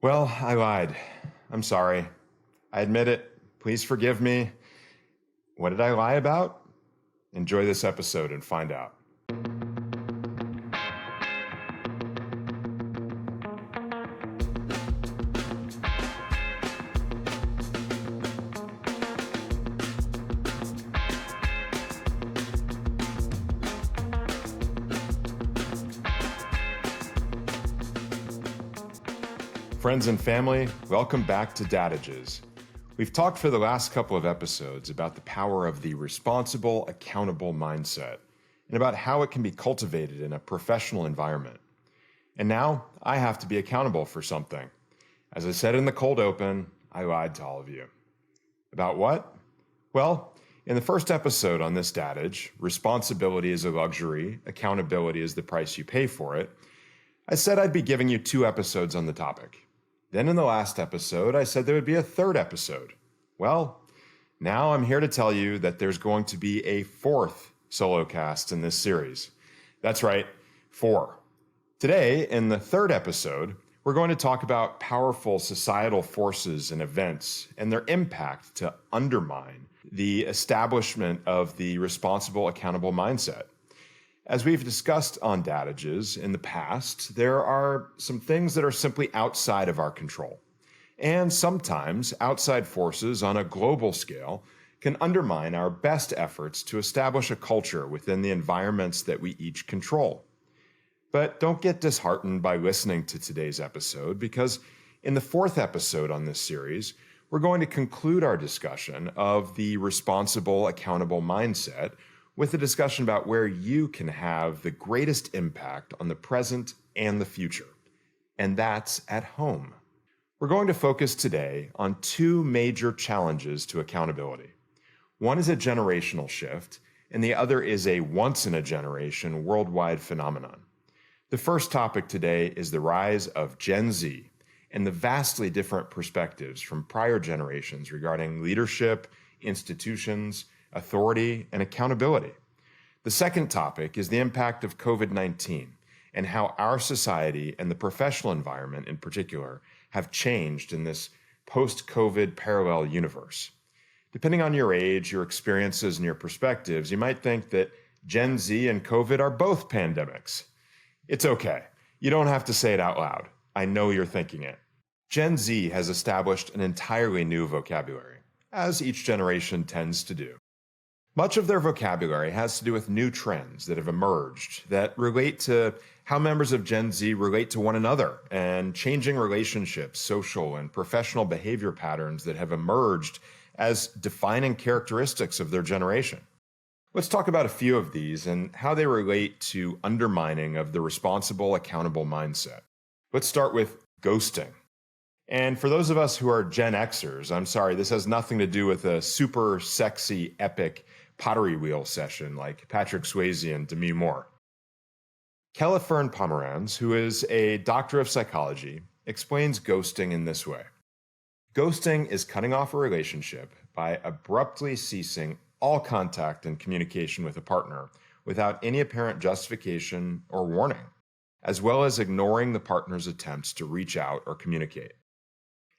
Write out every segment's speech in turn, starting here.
Well, I lied. I'm sorry. I admit it. Please forgive me. What did I lie about? Enjoy this episode and find out. Friends and family, welcome back to Dadages. We've talked for the last couple of episodes about the power of the responsible, accountable mindset and about how it can be cultivated in a professional environment. And now I have to be accountable for something. As I said in the cold open, I lied to all of you. About what? Well, in the first episode on this Dadage, responsibility is a luxury, accountability is the price you pay for it, I said I'd be giving you 2 episodes on the topic. Then in the last episode, I said there would be a 3rd episode. Well, now I'm here to tell you that there's going to be a 4th solo cast in this series. That's right, 4. Today, in the 3rd episode, we're going to talk about powerful societal forces and events and their impact to undermine the establishment of the responsible, accountable mindset. As we've discussed on Dadages in the past, there are some things that are simply outside of our control. And sometimes outside forces on a global scale can undermine our best efforts to establish a culture within the environments that we each control. But don't get disheartened by listening to today's episode, because in the 4th episode on this series, we're going to conclude our discussion of the responsible, accountable mindset with a discussion about where you can have the greatest impact on the present and the future. And that's at home. We're going to focus today on 2 major challenges to accountability. One is a generational shift, and the other is a once-in-a-generation worldwide phenomenon. The first topic today is the rise of Gen Z and the vastly different perspectives from prior generations regarding leadership, institutions, authority, and accountability. The second topic is the impact of COVID-19 and how our society and the professional environment in particular have changed in this post-COVID parallel universe. Depending on your age, your experiences, and your perspectives, you might think that Gen Z and COVID are both pandemics. It's okay. You don't have to say it out loud. I know you're thinking it. Gen Z has established an entirely new vocabulary, as each generation tends to do. Much of their vocabulary has to do with new trends that have emerged that relate to how members of Gen Z relate to one another and changing relationships, social and professional behavior patterns that have emerged as defining characteristics of their generation. Let's talk about a few of these and how they relate to undermining of the responsible, accountable mindset. Let's start with ghosting. And for those of us who are Gen Xers, I'm sorry, this has nothing to do with a super sexy, epic pottery wheel session like Patrick Swayze and Demi Moore. Kellefern Pomeranz, who is a doctor of psychology, explains ghosting in this way. Ghosting is cutting off a relationship by abruptly ceasing all contact and communication with a partner without any apparent justification or warning, as well as ignoring the partner's attempts to reach out or communicate.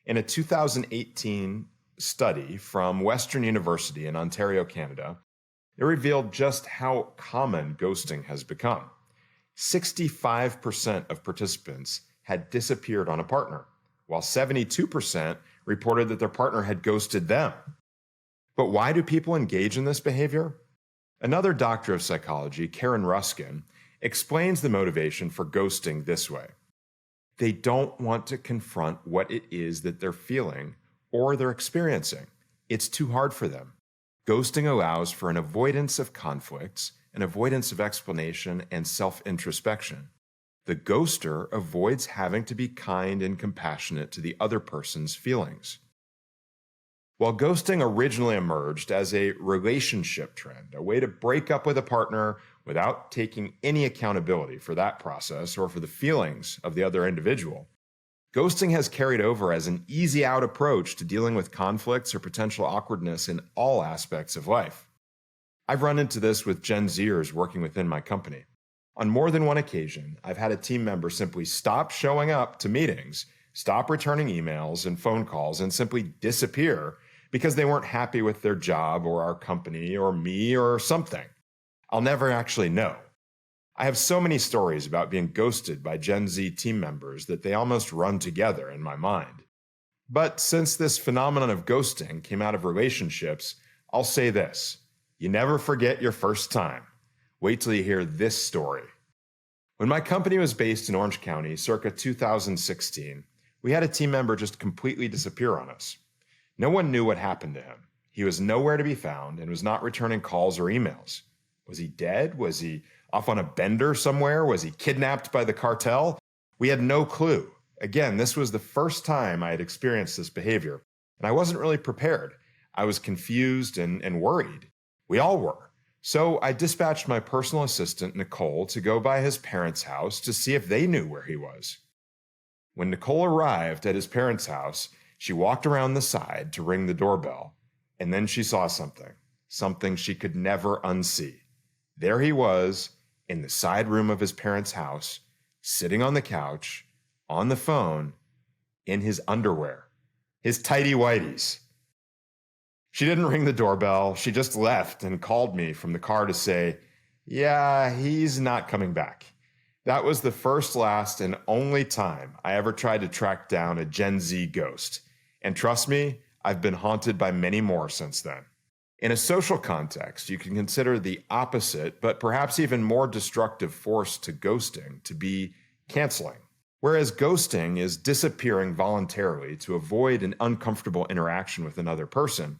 In a 2018 study from Western University in Ontario, Canada, it revealed just how common ghosting has become. 65% of participants had disappeared on a partner, while 72% reported that their partner had ghosted them. But why do people engage in this behavior? Another doctor of psychology, Karen Ruskin, explains the motivation for ghosting this way. They don't want to confront what it is that they're feeling or they're experiencing. It's too hard for them. Ghosting allows for an avoidance of conflicts, an avoidance of explanation, and self-introspection. The ghoster avoids having to be kind and compassionate to the other person's feelings. While ghosting originally emerged as a relationship trend, a way to break up with a partner without taking any accountability for that process or for the feelings of the other individual, ghosting has carried over as an easy out approach to dealing with conflicts or potential awkwardness in all aspects of life. I've run into this with Gen Zers working within my company. On more than one occasion, I've had a team member simply stop showing up to meetings stop returning emails and phone calls, and simply disappear because they weren't happy with their job or our company or me or something. I'll never actually know. I have so many stories about being ghosted by Gen Z team members that they almost run together in my mind. But since this phenomenon of ghosting came out of relationships, I'll say this: you never forget your first time. Wait till you hear this story. When my company was based in Orange County circa 2016, we had a team member just completely disappear on us. No one knew what happened to him. He was nowhere to be found and was not returning calls or emails. Was he dead? Was he off on a bender somewhere? Was he kidnapped by the cartel? We had no clue. Again, this was the first time I had experienced this behavior, and I wasn't really prepared. I was confused and worried. We all were. So I dispatched my personal assistant, Nicole, to go by his parents' house to see if they knew where he was. When Nicole arrived at his parents' house, she walked around the side to ring the doorbell, and then she saw something she could never unsee. There he was, in the side room of his parents' house, sitting on the couch, on the phone, in his underwear, his tighty-whities. She didn't ring the doorbell. She just left and called me from the car to say, yeah, he's not coming back. That was the first, last, and only time I ever tried to track down a Gen Z ghost. And trust me, I've been haunted by many more since then. In a social context, you can consider the opposite, but perhaps even more destructive force to ghosting to be canceling. Whereas ghosting is disappearing voluntarily to avoid an uncomfortable interaction with another person,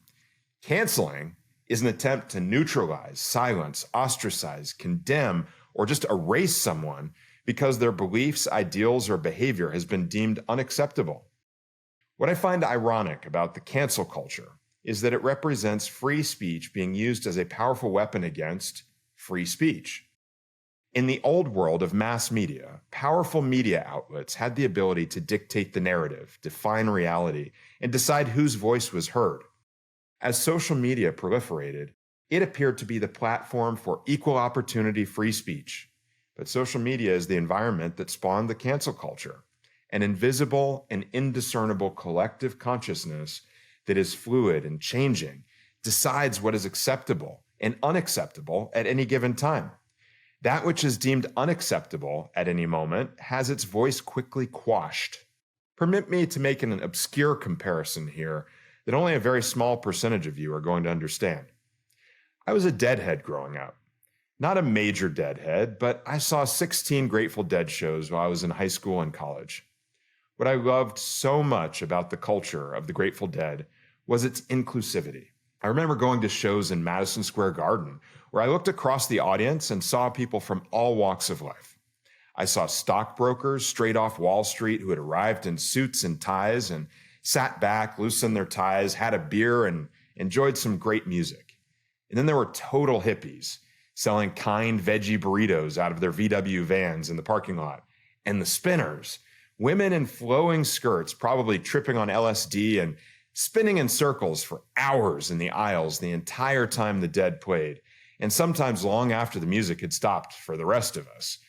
canceling is an attempt to neutralize, silence, ostracize, condemn, or just erase someone because their beliefs, ideals, or behavior has been deemed unacceptable. What I find ironic about the cancel culture is that it represents free speech being used as a powerful weapon against free speech. In the old world of mass media, powerful media outlets had the ability to dictate the narrative, define reality, and decide whose voice was heard. As social media proliferated, it appeared to be the platform for equal opportunity free speech. But social media is the environment that spawned the cancel culture, an invisible and indiscernible collective consciousness that is fluid and changing, decides what is acceptable and unacceptable at any given time. That which is deemed unacceptable at any moment has its voice quickly quashed. Permit me to make an obscure comparison here that only a very small percentage of you are going to understand. I was a Deadhead growing up. Not a major Deadhead, but I saw 16 Grateful Dead shows while I was in high school and college. What I loved so much about the culture of the Grateful Dead was its inclusivity. I remember going to shows in Madison Square Garden where I looked across the audience and saw people from all walks of life. I saw stockbrokers straight off Wall Street who had arrived in suits and ties and sat back, loosened their ties, had a beer, and enjoyed some great music. And then there were total hippies selling kind veggie burritos out of their VW vans in the parking lot. And the spinners, women in flowing skirts, probably tripping on LSD and spinning in circles for hours in the aisles the entire time the Dead played, and sometimes long after the music had stopped for the rest of us.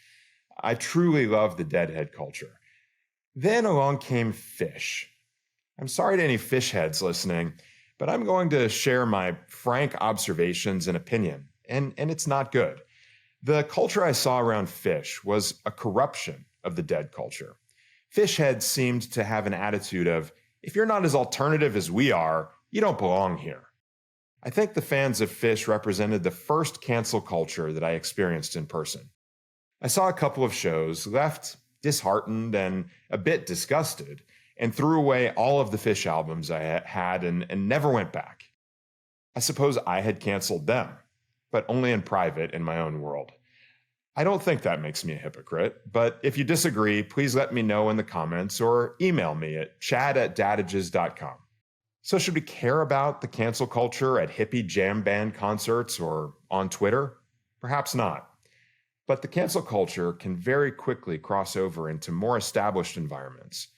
I truly loved the Deadhead culture. Then along came Phish. I'm sorry to any Phish heads listening, but I'm going to share my frank observations and opinion, and it's not good. The culture I saw around Phish was a corruption of the Dead culture. Phish heads seemed to have an attitude of, if you're not as alternative as we are, you don't belong here. I think the fans of Phish represented the first cancel culture that I experienced in person. I saw a couple of shows, left disheartened and a bit disgusted, and threw away all of the Phish albums I had and never went back. I suppose I had canceled them, but only in private in my own world. I don't think that makes me a hypocrite, but if you disagree, please let me know in the comments or email me at chad@dadages.com. So should we care about the cancel culture at hippie jam band concerts or on Twitter? Perhaps not. But the cancel culture can very quickly cross over into more established environments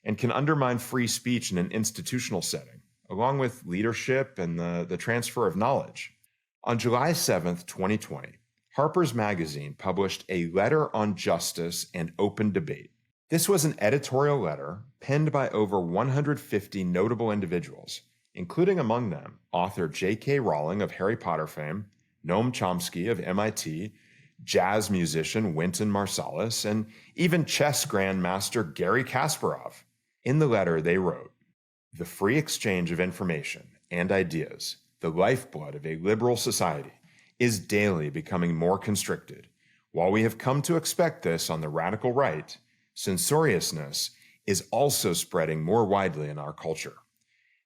and can undermine free speech in an institutional setting, along with leadership and the transfer of knowledge. On July 7th, 2020, Harper's Magazine published a letter on justice and open debate. This was an editorial letter penned by over 150 notable individuals, including among them author J.K. Rowling of Harry Potter fame, Noam Chomsky of MIT, jazz musician Wynton Marsalis, and even chess grandmaster Garry Kasparov. In the letter, they wrote, "The free exchange of information and ideas, the lifeblood of a liberal society, is daily becoming more constricted. While we have come to expect this on the radical right, censoriousness is also spreading more widely in our culture.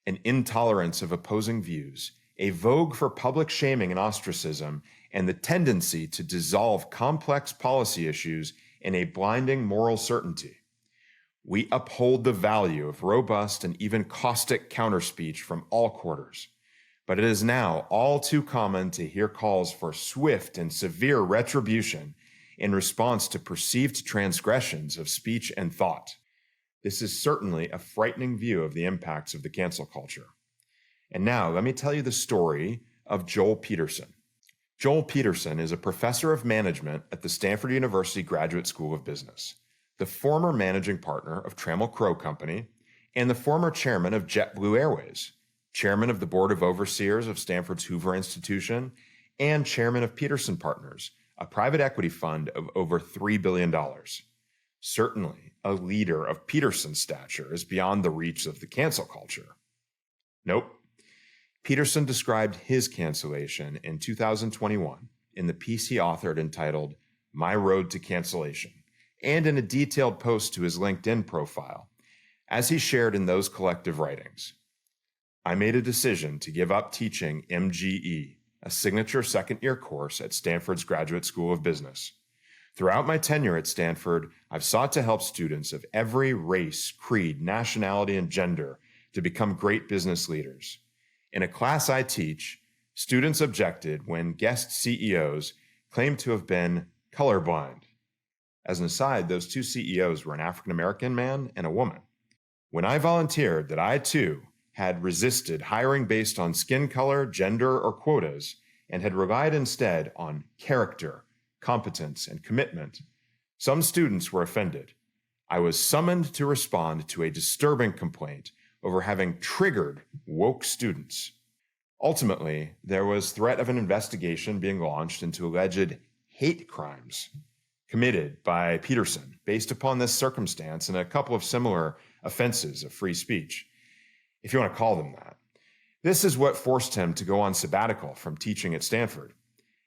An intolerance of opposing views, a vogue for public shaming and ostracism, and the tendency to dissolve complex policy issues in a blinding moral certainty. We uphold the value of robust and even caustic counterspeech from all quarters, but it is now all too common to hear calls for swift and severe retribution in response to perceived transgressions of speech and thought. This is certainly a frightening view of the impacts of the cancel culture." And now let me tell you the story of Joel Petterson. Joel Petterson is a professor of management at the Stanford University Graduate School of Business, the former managing partner of Trammell Crow Company, and the former chairman of JetBlue Airways, chairman of the board of overseers of Stanford's Hoover Institution, and chairman of Petterson Partners, a private equity fund of over $3 billion. Certainly, a leader of Petterson's stature is beyond the reach of the cancel culture. Nope. Petterson described his cancellation in 2021 in the piece he authored entitled My Road to Cancellation, and in a detailed post to his LinkedIn profile, as he shared in those collective writings. "I made a decision to give up teaching MGE, a signature second-year course at Stanford's Graduate School of Business. Throughout my tenure at Stanford, I've sought to help students of every race, creed, nationality, and gender to become great business leaders. In a class I teach, students objected when guest CEOs claimed to have been colorblind. As an aside, those two CEOs were an African-American man and a woman. When I volunteered that I, too, had resisted hiring based on skin color, gender, or quotas, and had relied instead on character, competence, and commitment, some students were offended. I was summoned to respond to a disturbing complaint over having triggered woke students. Ultimately, there was threat of an investigation being launched into alleged hate crimes committed by Petterson based upon this circumstance and a couple of similar offenses of free speech, if you want to call them that. This is what forced him to go on sabbatical from teaching at Stanford.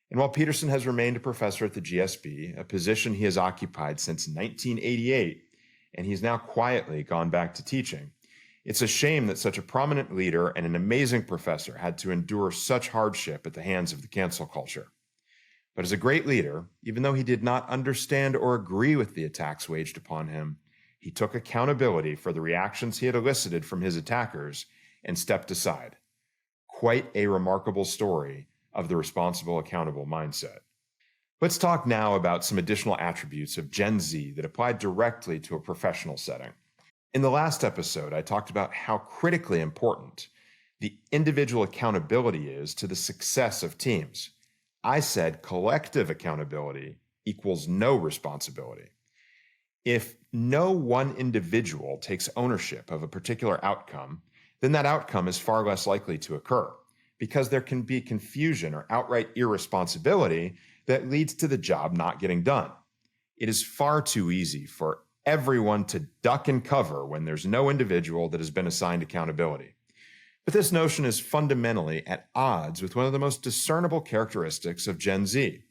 And while Petterson has remained a professor at the GSB, a position he has occupied since 1988, and he's now quietly gone back to teaching, it's a shame that such a prominent leader and an amazing professor had to endure such hardship at the hands of the cancel culture. But as a great leader, even though he did not understand or agree with the attacks waged upon him, he took accountability for the reactions he had elicited from his attackers and stepped aside. Quite a remarkable story of the responsible, accountable mindset. Let's talk now about some additional attributes of Gen Z that apply directly to a professional setting. In the last episode, I talked about how critically important the individual accountability is to the success of teams. I said collective accountability equals no responsibility. If no one individual takes ownership of a particular outcome, then that outcome is far less likely to occur, because there can be confusion or outright irresponsibility that leads to the job not getting done. It is far too easy for everyone to duck and cover when there's no individual that has been assigned accountability. But this notion is fundamentally at odds with one of the most discernible characteristics of Gen Z.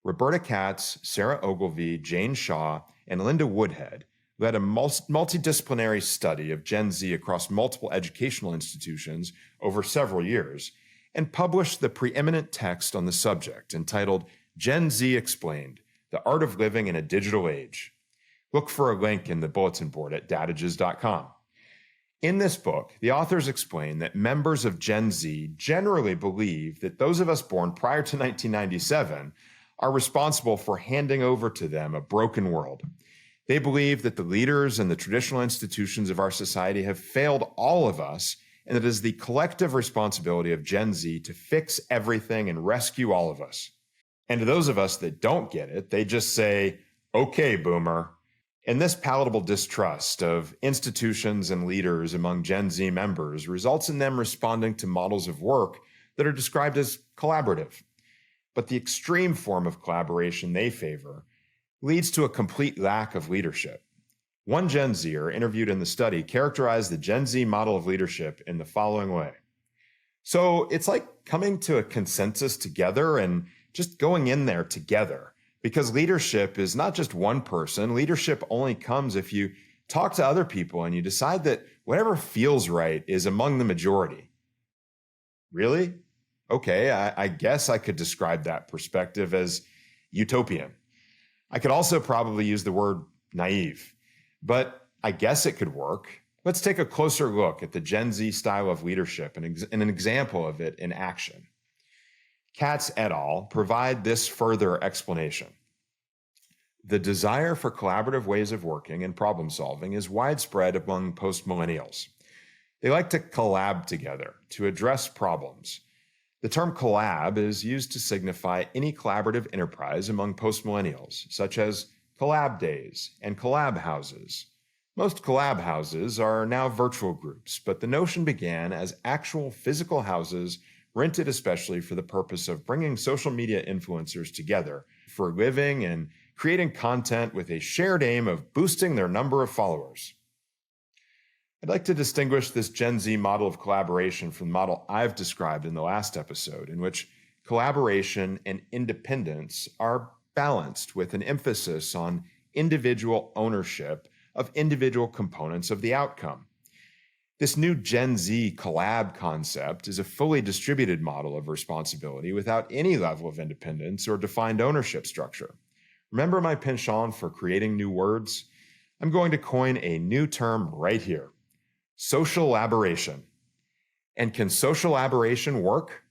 Roberta Katz, Sarah Ogilvie, Jane Shaw, and Linda Woodhead led a multidisciplinary study of Gen Z across multiple educational institutions over several years and published the preeminent text on the subject entitled Gen Z Explained, The Art of Living in a Digital Age. Look for a link in the bulletin board at Dadages.com. In this book, the authors explain that members of Gen Z generally believe that those of us born prior to 1997 are responsible for handing over to them a broken world. They believe that the leaders and the traditional institutions of our society have failed all of us, and that it is the collective responsibility of Gen Z to fix everything and rescue all of us. And to those of us that don't get it, they just say, "Okay, boomer." And this palatable distrust of institutions and leaders among Gen Z members results in them responding to models of work that are described as collaborative. But the extreme form of collaboration they favor leads to a complete lack of leadership. One Gen Zer interviewed in the study characterized the Gen Z model of leadership in the following way. So it's like coming to a consensus together and just going in there together. Because leadership is not just one person. Leadership only comes if you talk to other people and you decide that whatever feels right is among the majority. Really? Okay, I guess I could describe that perspective as utopian. I could also probably use the word naive, but I guess it could work. Let's take a closer look at the Gen Z style of leadership and an example of it in action. Katz et al. Provide this further explanation. The desire for collaborative ways of working and problem solving is widespread among post-millennials. They like to collab together to address problems. The term collab is used to signify any collaborative enterprise among post-millennials, such as collab days and collab houses. Most collab houses are now virtual groups, but the notion began as actual physical houses rented especially for the purpose of bringing social media influencers together for living and creating content with a shared aim of boosting their number of followers. I'd like to distinguish this Gen Z model of collaboration from the model I've described in the last episode, in which collaboration and independence are balanced with an emphasis on individual ownership of individual components of the outcome. This new Gen Z collab concept is a fully distributed model of responsibility without any level of independence or defined ownership structure. Remember my penchant for creating new words? I'm going to coin a new term right here: social elaboration. And can social elaboration work?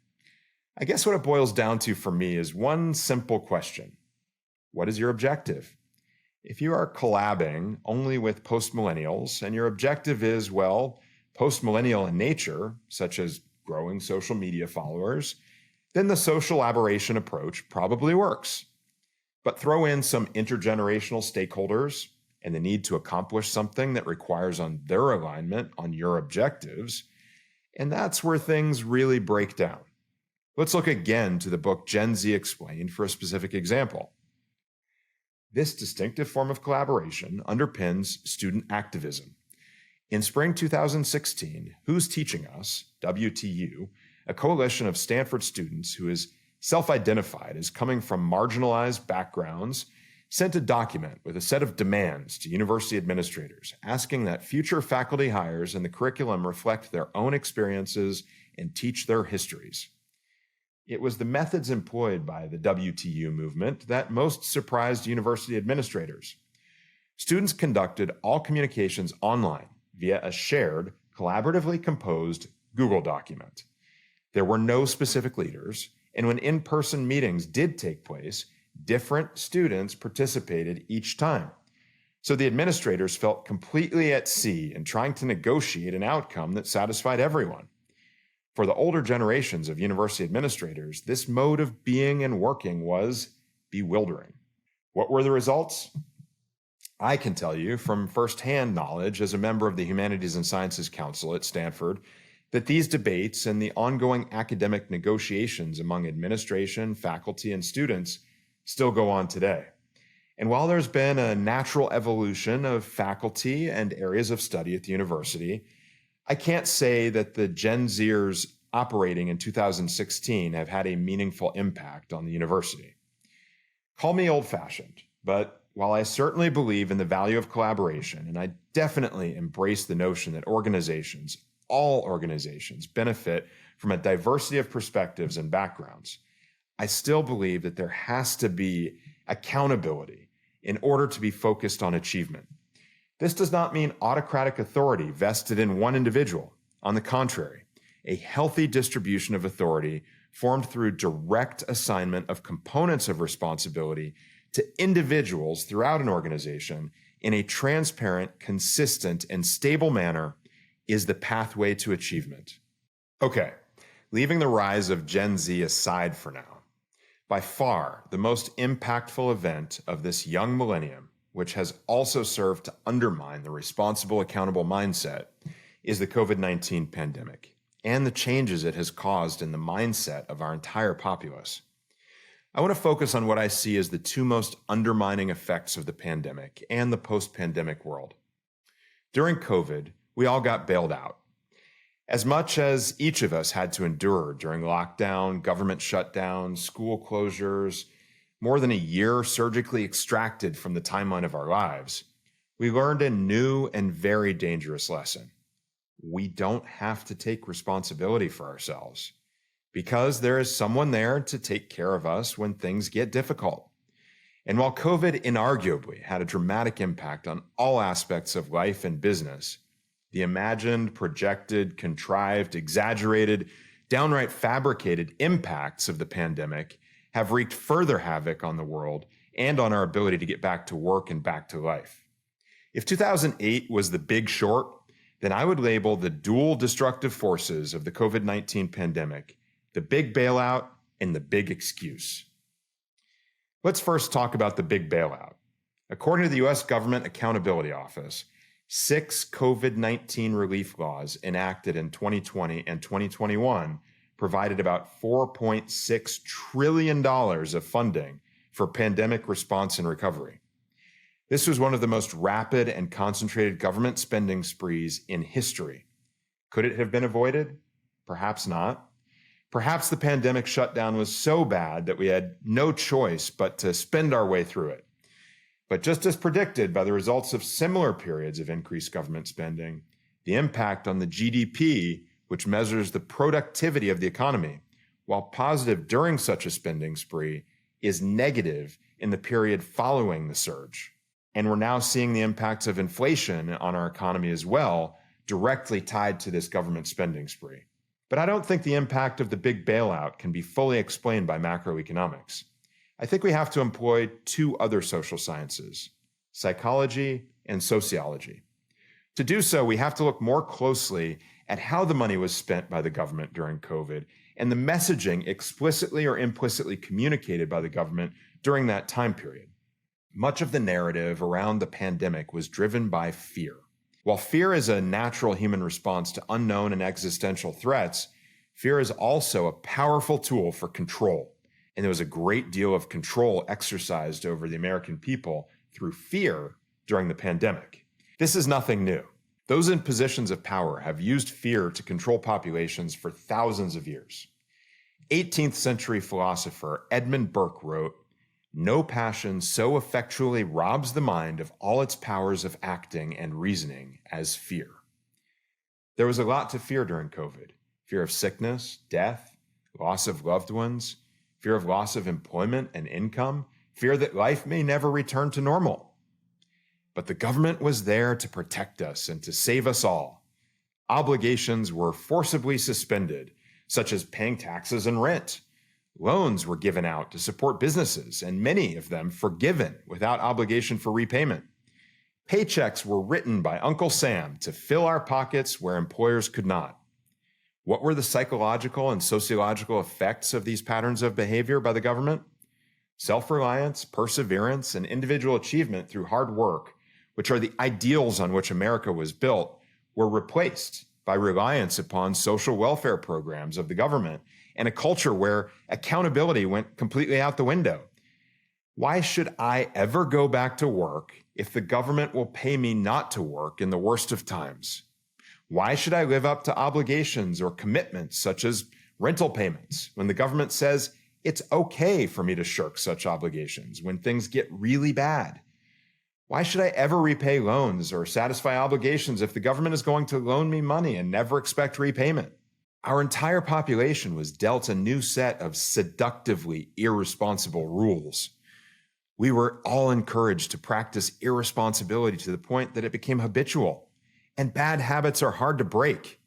I guess what it boils down to for me is one simple question. What is your objective? If you are collabing only with post-millennials and your objective is, well, post-millennial in nature, such as growing social media followers, then the social elaboration approach probably works. But throw in some intergenerational stakeholders and the need to accomplish something that requires on their alignment on your objectives, and that's where things really break down. Let's look again to the book Gen Z Explained for a specific example. This distinctive form of collaboration underpins student activism. In spring 2016, Who's Teaching Us, WTU, a coalition of Stanford students who is self-identified as coming from marginalized backgrounds, sent a document with a set of demands to university administrators, asking that future faculty hires in the curriculum reflect their own experiences and teach their histories. It was the methods employed by the WTU movement that most surprised university administrators. Students conducted all communications online via a shared, collaboratively composed Google document. There were no specific leaders, and when in-person meetings did take place, different students participated each time. So the administrators felt completely at sea in trying to negotiate an outcome that satisfied everyone. For the older generations of university administrators, this mode of being and working was bewildering. What were the results? I can tell you from firsthand knowledge as a member of the Humanities and Sciences Council at Stanford that these debates and the ongoing academic negotiations among administration, faculty, and students still go on today. And while there's been a natural evolution of faculty and areas of study at the university, I can't say that the Gen Zers operating in 2016 have had a meaningful impact on the university. Call me old-fashioned, but while I certainly believe in the value of collaboration, and I definitely embrace the notion that organizations, all organizations, benefit from a diversity of perspectives and backgrounds, I still believe that there has to be accountability in order to be focused on achievement. This does not mean autocratic authority vested in one individual. On the contrary, a healthy distribution of authority formed through direct assignment of components of responsibility to individuals throughout an organization in a transparent, consistent, and stable manner is the pathway to achievement. Okay, leaving the rise of Gen Z aside for now, by far the most impactful event of this young millennium which has also served to undermine the responsible, accountable mindset, is the COVID-19 pandemic and the changes it has caused in the mindset of our entire populace. I want to focus on what I see as the two most undermining effects of the pandemic and the post-pandemic world. During COVID, we all got bailed out. As much as each of us had to endure during lockdown, government shutdowns, school closures, more than a year surgically extracted from the timeline of our lives, we learned a new and very dangerous lesson. We don't have to take responsibility for ourselves because there is someone there to take care of us when things get difficult. And while COVID inarguably had a dramatic impact on all aspects of life and business, the imagined, projected, contrived, exaggerated, downright fabricated impacts of the pandemic have wreaked further havoc on the world and on our ability to get back to work and back to life. If 2008 was the big short, then I would label the dual destructive forces of the COVID-19 pandemic the big bailout and the big excuse. Let's first talk about the big bailout. According to the U.S. Government Accountability Office, 6 COVID-19 relief laws enacted in 2020 and 2021 provided about $4.6 trillion of funding for pandemic response and recovery. This was one of the most rapid and concentrated government spending sprees in history. Could it have been avoided? Perhaps not. Perhaps the pandemic shutdown was so bad that we had no choice but to spend our way through it. But just as predicted by the results of similar periods of increased government spending, the impact on the GDP, which measures the productivity of the economy, while positive during such a spending spree, is negative in the period following the surge. And we're now seeing the impacts of inflation on our economy as well, directly tied to this government spending spree. But I don't think the impact of the big bailout can be fully explained by macroeconomics. I think we have to employ 2 other social sciences, psychology and sociology. To do so, we have to look more closely at how the money was spent by the government during COVID and the messaging explicitly or implicitly communicated by the government during that time period. Much of the narrative around the pandemic was driven by fear. While fear is a natural human response to unknown and existential threats, fear is also a powerful tool for control. And there was a great deal of control exercised over the American people through fear during the pandemic. This is nothing new. Those in positions of power have used fear to control populations for thousands of years. 18th century philosopher Edmund Burke wrote, "No passion so effectually robs the mind of all its powers of acting and reasoning as fear." There was a lot to fear during COVID. Fear of sickness, death, loss of loved ones, fear of loss of employment and income, fear that life may never return to normal. But the government was there to protect us and to save us all. Obligations were forcibly suspended, such as paying taxes and rent. Loans were given out to support businesses, and many of them forgiven without obligation for repayment. Paychecks were written by Uncle Sam to fill our pockets where employers could not. What were the psychological and sociological effects of these patterns of behavior by the government? Self-reliance, perseverance, and individual achievement through hard work, which are the ideals on which America was built, were replaced by reliance upon social welfare programs of the government and a culture where accountability went completely out the window. Why should I ever go back to work if the government will pay me not to work in the worst of times? Why should I live up to obligations or commitments such as rental payments when the government says it's okay for me to shirk such obligations when things get really bad? Why should I ever repay loans or satisfy obligations if the government is going to loan me money and never expect repayment? Our entire population was dealt a new set of seductively irresponsible rules. We were all encouraged to practice irresponsibility to the point that it became habitual, and bad habits are hard to break.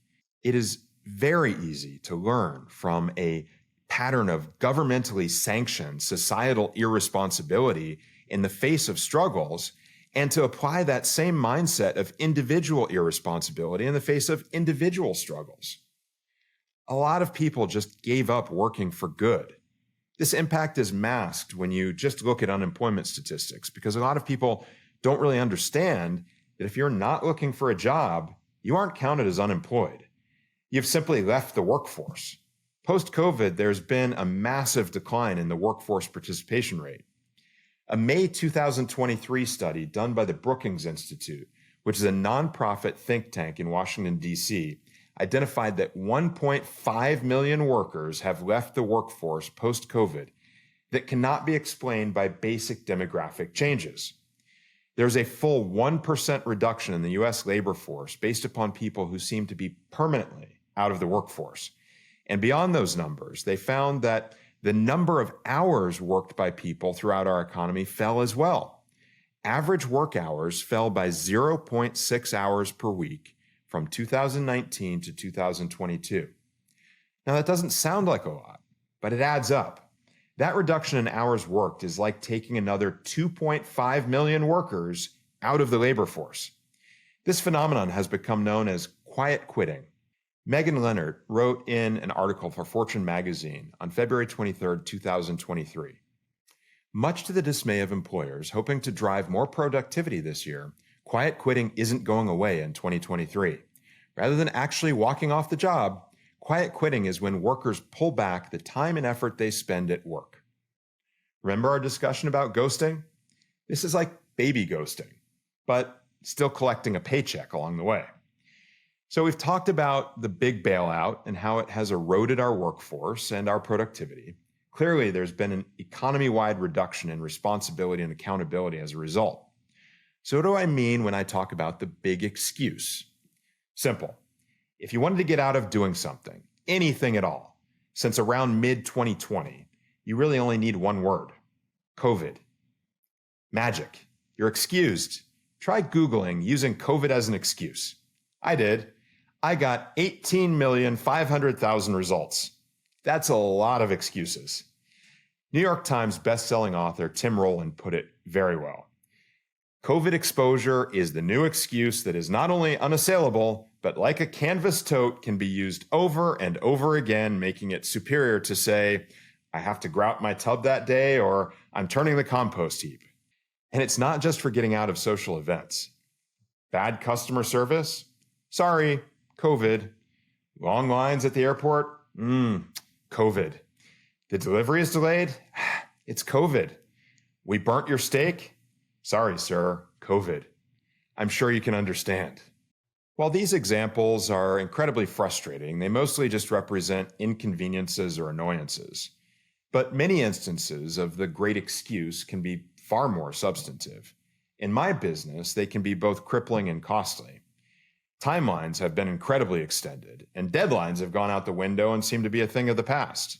It is very easy to learn from a pattern of governmentally sanctioned societal irresponsibility in the face of struggles and to apply that same mindset of individual irresponsibility in the face of individual struggles. A lot of people just gave up working for good. This impact is masked when you just look at unemployment statistics because a lot of people don't really understand that if you're not looking for a job, you aren't counted as unemployed. You've simply left the workforce. Post-COVID, there's been a massive decline in the workforce participation rate. A May 2023 study done by the Brookings Institute, which is a nonprofit think tank in Washington, D.C., identified that 1.5 million workers have left the workforce post-COVID that cannot be explained by basic demographic changes. There's a full 1% reduction in the U.S. labor force based upon people who seem to be permanently out of the workforce. And beyond those numbers, they found that the number of hours worked by people throughout our economy fell as well. Average work hours fell by 0.6 hours per week from 2019 to 2022. Now, that doesn't sound like a lot, but it adds up. That reduction in hours worked is like taking another 2.5 million workers out of the labor force. This phenomenon has become known as quiet quitting. Megan Leonard wrote in an article for Fortune magazine on February 23, 2023. Much to the dismay of employers hoping to drive more productivity this year, quiet quitting isn't going away in 2023. Rather than actually walking off the job, quiet quitting is when workers pull back the time and effort they spend at work. Remember our discussion about ghosting? This is like baby ghosting, but still collecting a paycheck along the way. So we've talked about the big bailout and how it has eroded our workforce and our productivity. Clearly, there's been an economy-wide reduction in responsibility and accountability as a result. So what do I mean when I talk about the big excuse? Simple. If you wanted to get out of doing something, anything at all, since around mid-2020, you really only need one word: COVID. Magic. You're excused. Try Googling using COVID as an excuse. I did. I got 18,500,000 results. That's a lot of excuses. New York Times bestselling author Tim Rowland put it very well. COVID exposure is the new excuse that is not only unassailable, but like a canvas tote can be used over and over again, making it superior to say, I have to grout my tub that day, or I'm turning the compost heap. And it's not just for getting out of social events. Bad customer service? Sorry, COVID. Long lines at the airport? COVID. The delivery is delayed? It's COVID. We burnt your steak? Sorry, sir, COVID. I'm sure you can understand. While these examples are incredibly frustrating, they mostly just represent inconveniences or annoyances. But many instances of the great excuse can be far more substantive. In my business, they can be both crippling and costly. Timelines have been incredibly extended, and deadlines have gone out the window and seem to be a thing of the past.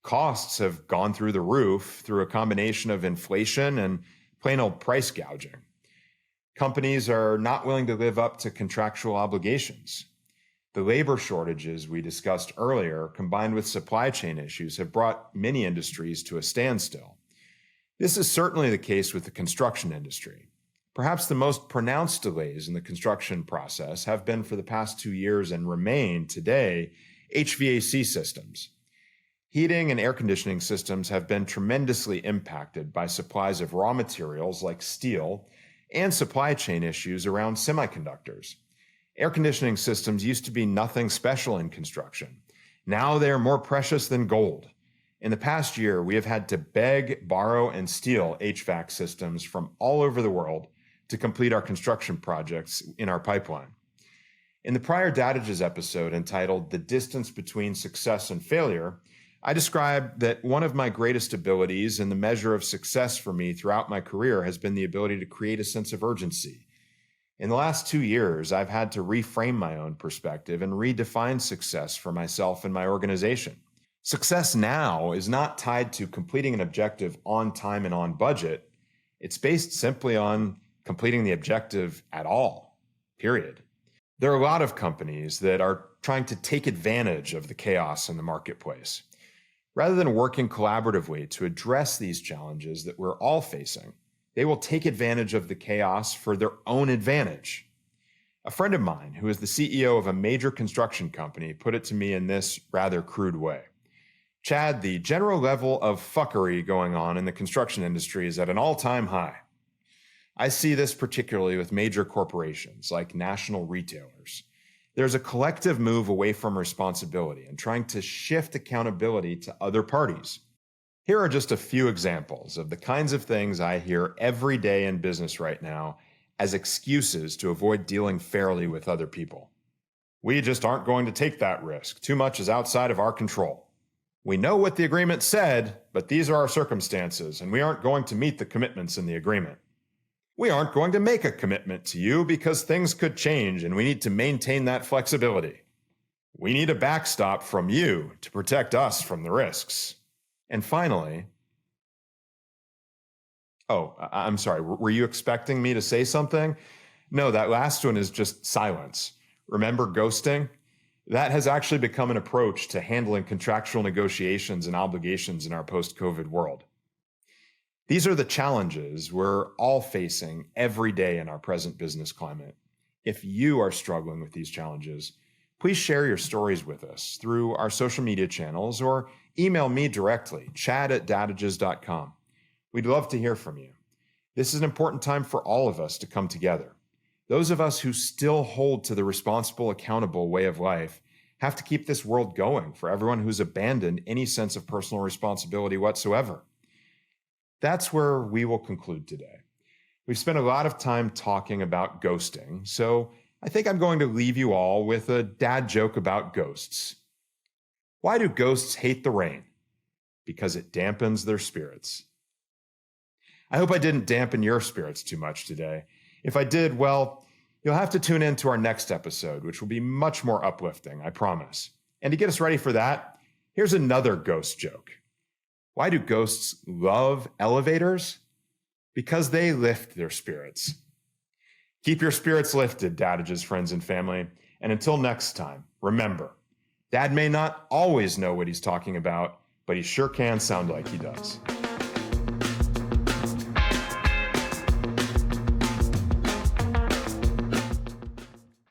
Costs have gone through the roof through a combination of inflation and plain old price gouging. Companies are not willing to live up to contractual obligations. The labor shortages we discussed earlier, combined with supply chain issues, have brought many industries to a standstill. This is certainly the case with the construction industry. Perhaps the most pronounced delays in the construction process have been for the past 2 years and remain today HVAC systems. Heating and air conditioning systems have been tremendously impacted by supplies of raw materials like steel and supply chain issues around semiconductors. Air conditioning systems used to be nothing special in construction. Now they are more precious than gold. In the past year, we have had to beg, borrow, and steal HVAC systems from all over the world to complete our construction projects in our pipeline. In the prior Dadages episode entitled The Distance Between Success and Failure, I described that one of my greatest abilities and the measure of success for me throughout my career has been the ability to create a sense of urgency. In the last 2 years, I've had to reframe my own perspective and redefine success for myself and my organization. Success now is not tied to completing an objective on time and on budget. It's based simply on completing the objective at all, period. There are a lot of companies that are trying to take advantage of the chaos in the marketplace. Rather than working collaboratively to address these challenges that we're all facing, they will take advantage of the chaos for their own advantage. A friend of mine, who is the CEO of a major construction company, put it to me in this rather crude way. Chad, the general level of fuckery going on in the construction industry is at an all-time high. I see this particularly with major corporations like national retailers. There's a collective move away from responsibility and trying to shift accountability to other parties. Here are just a few examples of the kinds of things I hear every day in business right now as excuses to avoid dealing fairly with other people. We just aren't going to take that risk. Too much is outside of our control. We know what the agreement said, but these are our circumstances, and we aren't going to meet the commitments in the agreement. We aren't going to make a commitment to you because things could change and we need to maintain that flexibility. We need a backstop from you to protect us from the risks. And finally, I'm sorry, were you expecting me to say something? No, that last one is just silence. Remember ghosting? That has actually become an approach to handling contractual negotiations and obligations in our post-COVID world. These are the challenges we're all facing every day in our present business climate. If you are struggling with these challenges, please share your stories with us through our social media channels or email me directly, chad@dadages.com. We'd love to hear from you. This is an important time for all of us to come together. Those of us who still hold to the responsible, accountable way of life have to keep this world going for everyone who's abandoned any sense of personal responsibility whatsoever. That's where we will conclude today. We've spent a lot of time talking about ghosting, so I think I'm going to leave you all with a dad joke about ghosts. Why do ghosts hate the rain? Because it dampens their spirits. I hope I didn't dampen your spirits too much today. If I did, well, you'll have to tune in to our next episode, which will be much more uplifting, I promise. And to get us ready for that, here's another ghost joke. Why do ghosts love elevators? Because they lift their spirits. Keep your spirits lifted, Dadages, friends and family. And until next time, remember, Dad may not always know what he's talking about, but he sure can sound like he does.